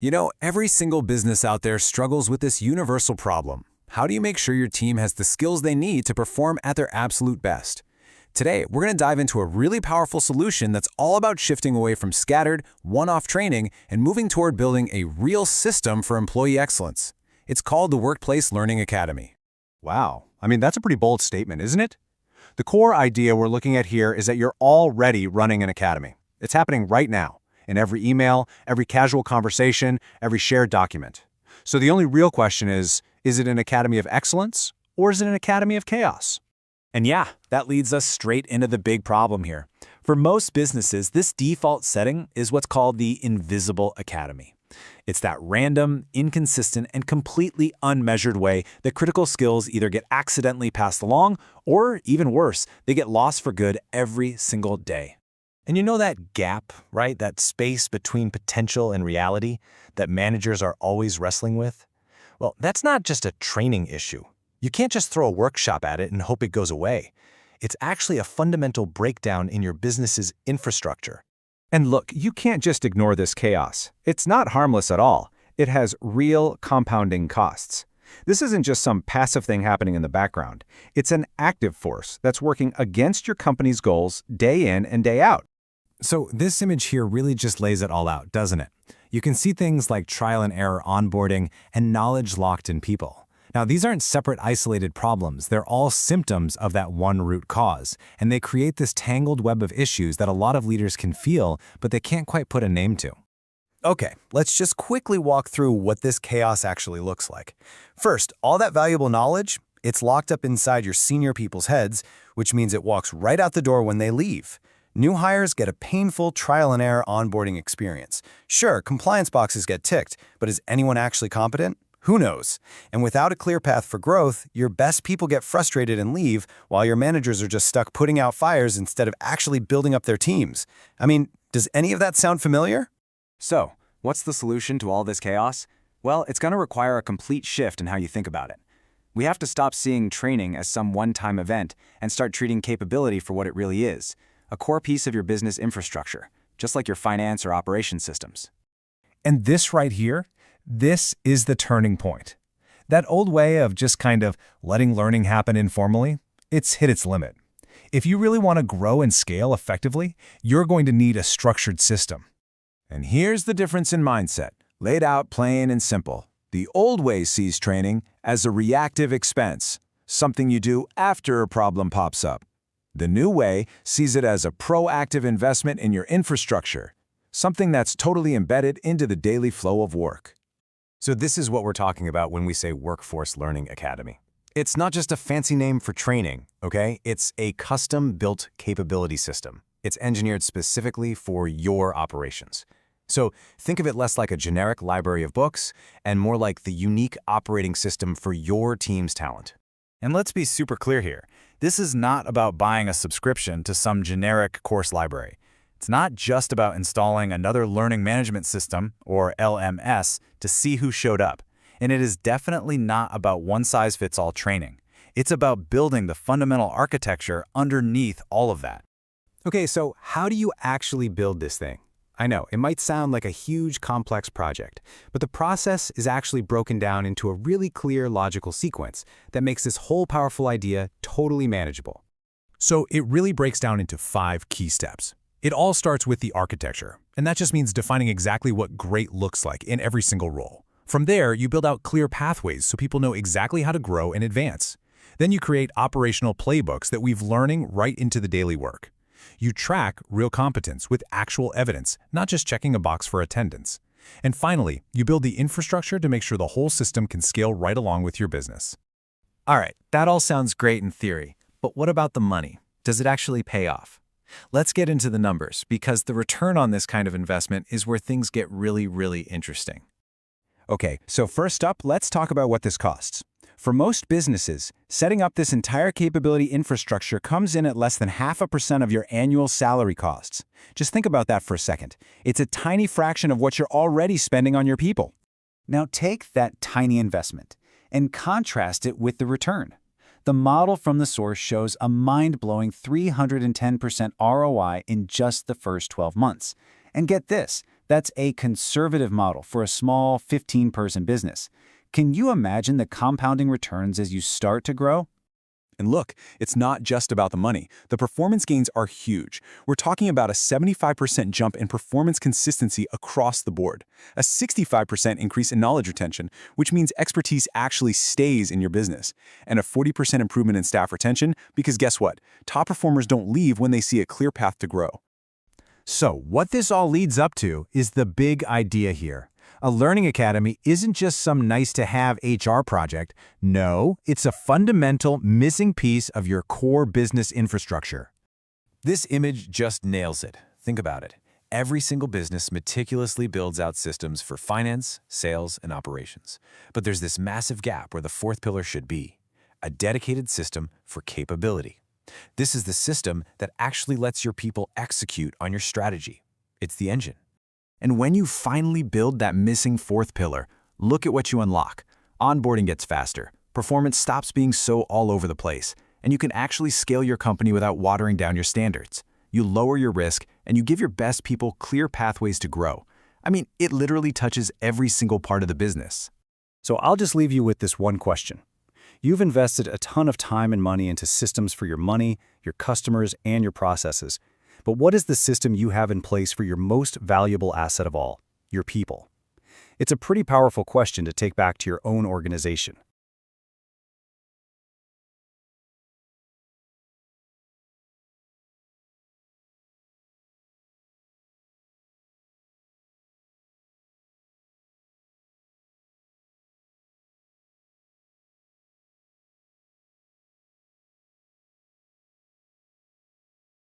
You know, every single business out there struggles with this universal problem. How do you make sure your team has the skills they need to perform at their absolute best? Today, we're going to dive into a really powerful solution that's all about shifting away from scattered, one-off training and moving toward building a real system for employee excellence. It's called the Workplace Learning Academy. Wow. That's a pretty bold statement, isn't it? The core idea we're looking at here is that you're already running an academy. It's happening right now, in every email, every casual conversation, every shared document. So the only real question is it an academy of excellence, or is it an academy of chaos? And yeah, that leads us straight into the big problem here. For most businesses, this default setting is what's called the invisible academy. It's that random, inconsistent, and completely unmeasured way that critical skills either get accidentally passed along, or even worse, they get lost for good every single day. And you know that gap, right? That space between potential and reality that managers are always wrestling with? Well, that's not just a training issue. You can't just throw a workshop at it and hope it goes away. It's actually a fundamental breakdown in your business's infrastructure. And look, you can't just ignore this chaos. It's not harmless at all. It has real compounding costs. This isn't just some passive thing happening in the background. It's an active force that's working against your company's goals day in and day out. So this image here really just lays it all out, doesn't it? You can see things like trial and error onboarding and knowledge locked in people. Now, these aren't separate isolated problems. They're all symptoms of that one root cause, and they create this tangled web of issues that a lot of leaders can feel, but they can't quite put a name to. Okay, let's just quickly walk through what this chaos actually looks like. First, all that valuable knowledge, it's locked up inside your senior people's heads, which means it walks right out the door when they leave. New hires get a painful trial and error onboarding experience. Sure, compliance boxes get ticked, but is anyone actually competent? Who knows? And without a clear path for growth, your best people get frustrated and leave, while your managers are just stuck putting out fires instead of actually building up their teams. Does any of that sound familiar? So, what's the solution to all this chaos? Well, it's going to require a complete shift in how you think about it. We have to stop seeing training as some one-time event and start treating capability for what it really is, a core piece of your business infrastructure, just like your finance or operations systems. And this right here, this is the turning point. That old way of just kind of letting learning happen informally, it's hit its limit. If you really want to grow and scale effectively, you're going to need a structured system. And here's the difference in mindset, laid out plain and simple. The old way sees training as a reactive expense, something you do after a problem pops up. The new way sees it as a proactive investment in your infrastructure, something that's totally embedded into the daily flow of work. So this is what we're talking about when we say Workforce Learning Academy. It's not just a fancy name for training, okay? It's a custom-built capability system. It's engineered specifically for your operations. So think of it less like a generic library of books and more like the unique operating system for your team's talent. And let's be super clear here. This is not about buying a subscription to some generic course library. It's not just about installing another learning management system, or LMS, to see who showed up. And it is definitely not about one-size-fits-all training. It's about building the fundamental architecture underneath all of that. Okay, so how do you actually build this thing? I know, it might sound like a huge, complex project, but the process is actually broken down into a really clear, logical sequence that makes this whole powerful idea totally manageable. So it really breaks down into 5 key steps. It all starts with the architecture, and that just means defining exactly what great looks like in every single role. From there, you build out clear pathways so people know exactly how to grow and advance. Then you create operational playbooks that weave learning right into the daily work. You track real competence with actual evidence, not just checking a box for attendance. And finally, you build the infrastructure to make sure the whole system can scale right along with your business. All right, that all sounds great in theory, but what about the money? Does it actually pay off? Let's get into the numbers, because the return on this kind of investment is where things get really, really interesting. Okay, so first up, let's talk about what this costs. For most businesses, setting up this entire capability infrastructure comes in at less than 0.5% of your annual salary costs. Just think about that for a second. It's a tiny fraction of what you're already spending on your people. Now take that tiny investment and contrast it with the return. The model from the source shows a mind-blowing 310% ROI in just the first 12 months. And get this, That's a conservative model for a small 15-person business. Can you imagine the compounding returns as you start to grow? And look, it's not just about the money. The performance gains are huge. We're talking about a 75% jump in performance consistency across the board, a 65% increase in knowledge retention, which means expertise actually stays in your business, and a 40% improvement in staff retention because guess what? Top performers don't leave when they see a clear path to grow. So, what this all leads up to is the big idea here. A learning academy isn't just some nice-to-have HR project. No, it's a fundamental, missing piece of your core business infrastructure. This image just nails it. Think about it. Every single business meticulously builds out systems for finance, sales, and operations. But there's this massive gap where the fourth pillar should be: a dedicated system for capability. This is the system that actually lets your people execute on your strategy. It's the engine. And when you finally build that missing fourth pillar, look at what you unlock. Onboarding gets faster, performance stops being so all over the place, and you can actually scale your company without watering down your standards. You lower your risk, and you give your best people clear pathways to grow. I mean, it literally touches every single part of the business. So I'll just leave you with this one question. You've invested a ton of time and money into systems for your money, your customers, and your processes. But what is the system you have in place for your most valuable asset of all, your people? It's a pretty powerful question to take back to your own organization.